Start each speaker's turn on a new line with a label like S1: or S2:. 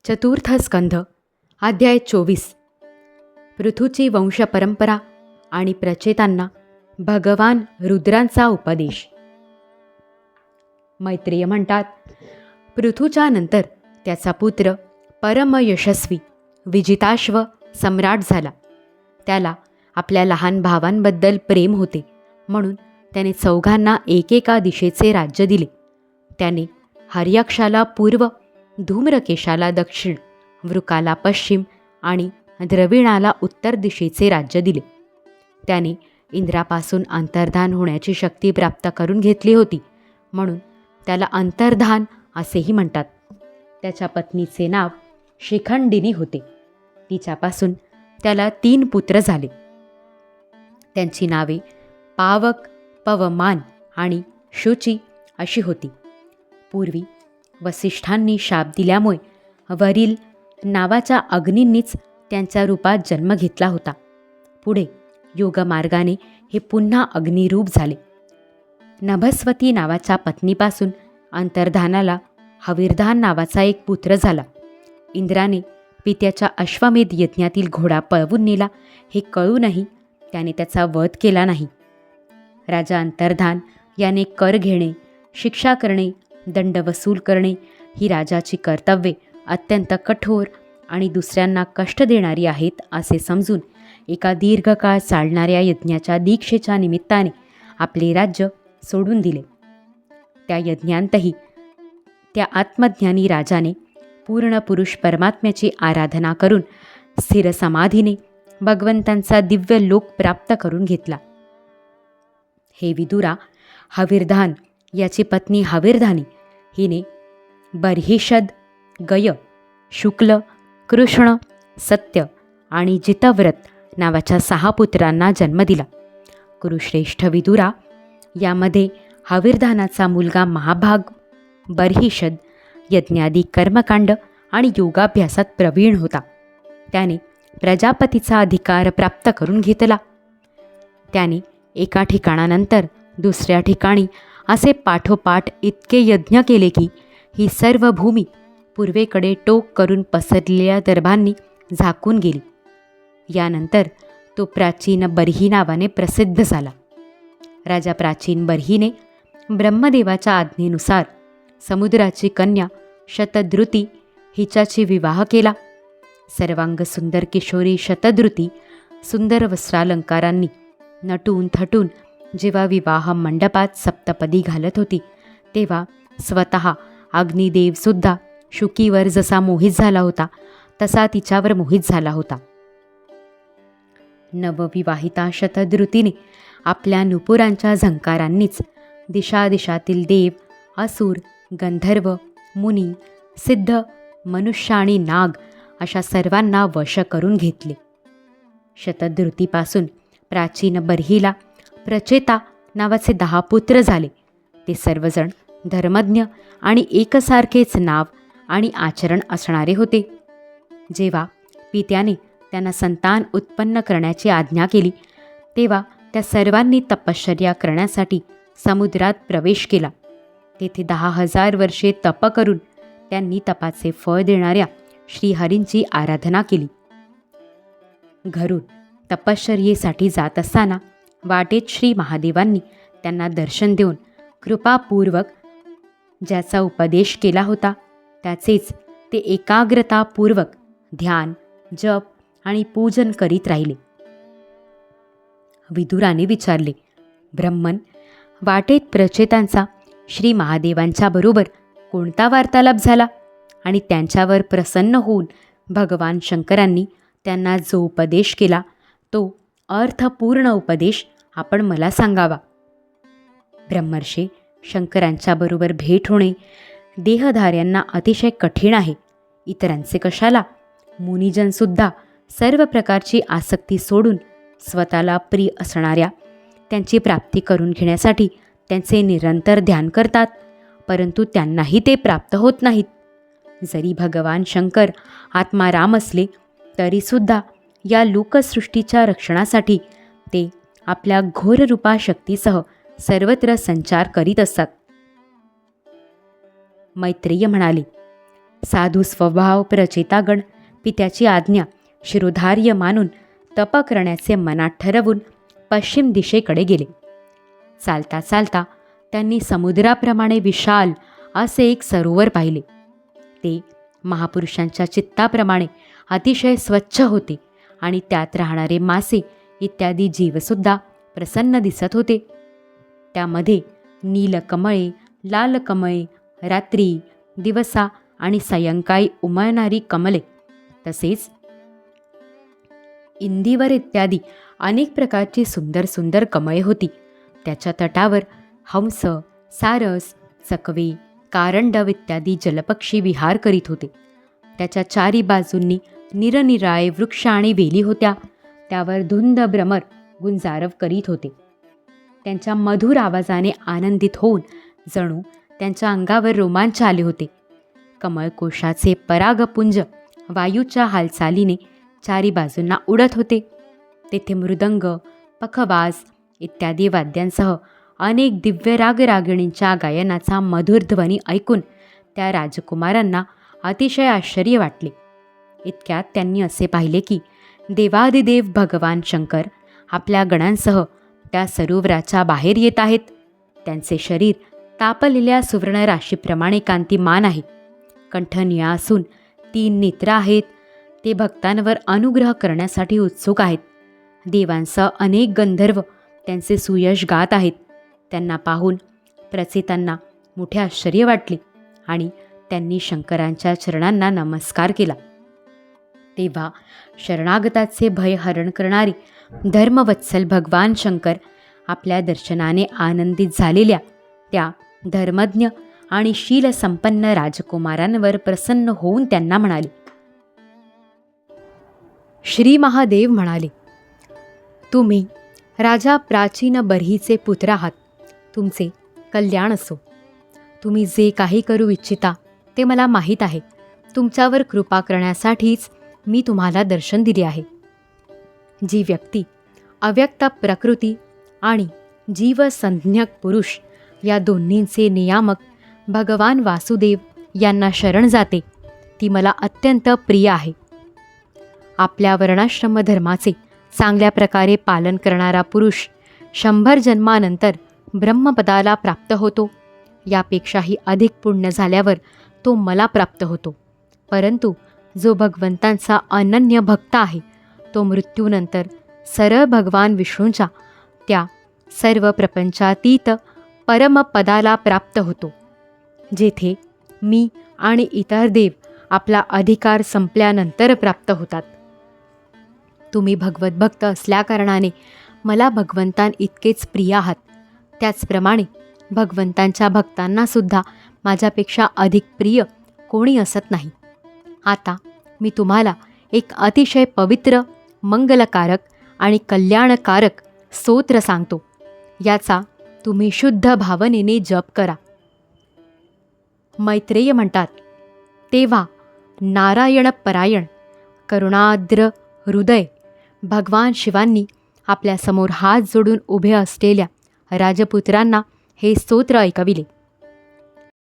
S1: चतुर्थ स्कंध अध्याय 24. पृथूची वंशपरंपरा आणि प्रचेतांना भगवान रुद्रांचा उपदेश. मैत्रेय म्हणतात, पृथूच्या नंतर त्याचा पुत्र परमयशस्वी विजिताश्व सम्राट झाला. त्याला आपल्या लहान भावांबद्दल प्रेम होते, म्हणून त्याने चौघांना एकेका दिशेचे राज्य दिले. त्याने हर्यक्षाला पूर्व, धूम्रकेशाला दक्षिण, वृकाला पश्चिम आणि द्रविणाला उत्तर दिशेचे राज्य दिले. त्याने इंद्रापासून अंतर्धान होण्याची शक्ती प्राप्त करून घेतली होती, म्हणून त्याला अंतर्धान असेही म्हणतात. त्याच्या पत्नीचे नाव शिखंडिनी होते. तिच्यापासून त्याला 3 पुत्र झाले. त्यांची नावे पावक, पवमान आणि शुची अशी होती. पूर्वी वसिष्ठांनी शाप दिल्यामुळे वरील नावाच्या अग्नींनीच त्यांच्या रूपात जन्म घेतला होता. पुढे योगमार्गाने हे पुन्हा अग्निरूप झाले. नभस्वती नावाच्या पत्नीपासून अंतर्धानाला हविर्धान नावाचा एक पुत्र झाला. इंद्राने पित्याच्या अश्वमेध यज्ञातील घोडा पळवून नेला हे कळूनही त्याने त्याचा वध केला नाही. राजा अंतर्धान याने कर घेणे, शिक्षा करणे, दंड वसूल करणे ही राजाची कर्तव्ये अत्यंत कठोर आणि दुसऱ्यांना कष्ट देणारी आहेत असे समजून एका दीर्घकाळ चालणाऱ्या यज्ञाच्या दीक्षेच्या निमित्ताने आपले राज्य सोडून दिले. त्या यज्ञांतही त्या आत्मज्ञानी राजाने पूर्ण पुरुष परमात्म्याची आराधना करून स्थिर समाधीने भगवंतांचा दिव्य लोक प्राप्त करून घेतला. हे विदुरा, हविर्धान याची पत्नी हविर्धानी हिने बर्हिषद, गय, शुक्ल, कृष्ण, सत्य आणि जितव्रत नावाच्या 6 पुत्रांना जन्म दिला. कुरुश्रेष्ठ विदुरा, यामध्ये हविर्धानाचा मुलगा महाभाग बर्हिषद यज्ञादी कर्मकांड आणि योगाभ्यासात प्रवीण होता. त्याने प्रजापतीचा अधिकार प्राप्त करून घेतला. त्याने एका ठिकाणानंतर दुसऱ्या ठिकाणी असे पाठोपाठ इतके यज्ञ केले की ही सर्व भूमी पूर्वेकडे टोक करून पसरलेल्या दर्भांनी झाकून गेली. यानंतर तो प्राचीन बर्ही नावाने प्रसिद्ध झाला. राजा प्राचीन बर्हीने ब्रह्मदेवाच्या आज्ञेनुसार समुद्राची कन्या शतद्रुती हिच्याशी विवाह केला. सर्वांग सुंदर किशोरी शतद्रुती सुंदर वस्त्रालंकारांनी नटून थटून जेव्हा विवाह मंडपात सप्तपदी घालत होती, तेव्हा स्वतः अग्निदेवसुद्धा शुकीवर जसा मोहित झाला होता तसा तिच्यावर मोहित झाला होता. नवविवाहिता शतद्रुतीने आपल्या नुपुरांच्या झंकारांनीच दिशादिशातील देव, असुर, गंधर्व, मुनी, सिद्ध, मनुष्य आणि नाग अशा सर्वांना वश करून घेतले. शतद्रुतीपासून प्राचीन बर्हीला प्रचेता नावाचे 10 पुत्र झाले. ते सर्वजण धर्मज्ञ आणि एकसारखेच नाव आणि आचरण असणारे होते. जेव्हा पित्याने त्यांना संतान उत्पन्न करण्याची आज्ञा केली, तेव्हा त्या सर्वांनी तपश्चर्या करण्यासाठी समुद्रात प्रवेश केला. तेथे 10,000 वर्षे तप करून त्यांनी तपाचे फळ देणाऱ्या श्रीहरींची आराधना केली. घरून तपश्चर्येसाठी जात असताना वाटेत श्री महादेवांनी त्यांना दर्शन देऊन कृपापूर्वक ज्याचा उपदेश केला होता त्याचेच ते एकाग्रतापूर्वक ध्यान, जप आणि पूजन करीत राहिले. विदुराने विचारले, ब्रह्मन, वाटेत प्रचेतांचा श्री महादेवांच्या बरोबर कोणता वार्तालाप झाला आणि त्यांच्यावर प्रसन्न होऊन भगवान शंकरांनी त्यांना जो उपदेश केला तो अर्थपूर्ण उपदेश आपण मला सांगावा. ब्रह्मर्षी, शंकरांच्या बरोबर भेट होणे देहधार्यांना अतिशय कठीण आहे. इतरांचे कशाला, मुनिजनसुद्धा सर्व प्रकारची आसक्ती सोडून स्वतःला प्रिय असणाऱ्या त्यांची प्राप्ती करून घेण्यासाठी त्यांचे निरंतर ध्यान करतात, परंतु त्यांनाही ते प्राप्त होत नाहीत. जरी भगवान शंकर आत्मा राम असले तरीसुद्धा या लोकसृष्टीच्या रक्षणासाठी ते आपल्या घोररूपा शक्तीसह सर्वत्र संचार करीत असतात. मैत्रेय म्हणाले, साधू स्वभाव प्रचेतागण पित्याची आज्ञा शिरोधार्य मानून तप करण्याचे मनात ठरवून पश्चिम दिशेकडे गेले. चालता चालता त्यांनी समुद्राप्रमाणे विशाल असे एक सरोवर पाहिले. ते महापुरुषांच्या चित्ताप्रमाणे अतिशय स्वच्छ होते आणि त्यात राहणारे मासे इत्यादी जीवसुद्धा प्रसन्न दिसत होते. त्यामध्ये नीलकमळे, लाल कमळे, रात्री, दिवसा आणि सायंकाळी उमळणारी कमले तसेच इंदिवर इत्यादी अनेक प्रकारची सुंदर सुंदर कमळे होती. त्याच्या तटावर हंस, सारस, चकवे, कारंडव इत्यादी जलपक्षी विहार करीत होते. त्याच्या चारी बाजूंनी निरनिराळे वृक्ष आणि वेली होत्या. त्यावर धुंद भ्रमर गुंजारव करीत होते. त्यांच्या मधुर आवाजाने आनंदित होऊन जणू त्यांच्या अंगावर रोमांच आले होते. कमळकोशाचे परागपुंज वायूच्या हालचालीने चारी बाजूंना उडत होते. तेथे मृदंग, पखवाज इत्यादी वाद्यांसह अनेक दिव्य रागरागिणींच्या गायनाचा मधुर ध्वनी ऐकून त्या राजकुमारांना अतिशय आश्चर्य वाटले. इतक्यात त्यांनी असे पाहिले की देवादिदेव भगवान शंकर आपल्या गणांसह त्या सरोवराच्या बाहेर येत आहेत. त्यांचे शरीर तापलेल्या सुवर्ण राशीप्रमाणे कांतिमान आहे. कंठ निळा असून 3 नेत्र आहेत. ते भक्तांवर अनुग्रह करण्यासाठी उत्सुक आहेत. देवांसह अनेक गंधर्व त्यांचे सुयश गात आहेत. त्यांना पाहून प्रचेतांना मोठे आश्चर्य वाटले आणि त्यांनी शंकरांच्या चरणांना नमस्कार केला. तेव्हा शरणागताचे भय हरण करणारे धर्मवत्सल भगवान शंकर आपल्या दर्शनाने आनंदित झालेल्या त्या धर्मज्ञ आणि शीलसंपन्न राजकुमारांवर प्रसन्न होऊन त्यांना म्हणाले. श्री महादेव म्हणाले, तुम्ही राजा प्राचीन बर्हीचे पुत्र आहात. तुमचे कल्याण असो. तुम्ही जे काही करू इच्छिता ते मला माहीत आहे. तुमच्यावर कृपा करण्यासाठीच मी तुम्हाला दर्शन दिले आहे. जी व्यक्ती अव्यक्त प्रकृती आणि जीवसंज्ञक पुरुष या दोन्हींचे नियामक भगवान वासुदेव यांना शरण जाते ती मला अत्यंत प्रिय आहे. आपल्या वर्णाश्रम धर्माचे चांगल्या प्रकारे पालन करणारा पुरुष 100 जन्मानंतर ब्रह्मपदाला प्राप्त होतो. यापेक्षाही अधिक पुण्य झाल्यावर तो मला प्राप्त होतो. परंतु जो भगवंतांचा अनन्य भक्त आहे तो मृत्यूनंतर सरळ भगवान विष्णूंच्या त्या सर्व प्रपंचातीत परमपदाला प्राप्त होतो, जेथे मी आणि इतर देव आपला अधिकार संपल्यानंतर प्राप्त होतात. तुम्ही भगवत भक्त असल्याकारणाने मला भगवंतां इतकेच प्रिय आहात. त्याचप्रमाणे भगवंतांच्या भक्तांनासुद्धा माझ्यापेक्षा अधिक प्रिय कोणी असत नाही. आता मी तुम्हाला एक अतिशय पवित्र, मंगलकारक आणि कल्याणकारक स्तोत्र सांगतो. याचा तुम्ही शुद्ध भावनेने जप करा. मैत्रेय म्हणतात, तेव्हा नारायण परायण करुणाद्र हृदय भगवान शिवांनी आपल्यासमोर हात जोडून उभे असलेल्या राजपुत्रांना हे स्तोत्र ऐकविले.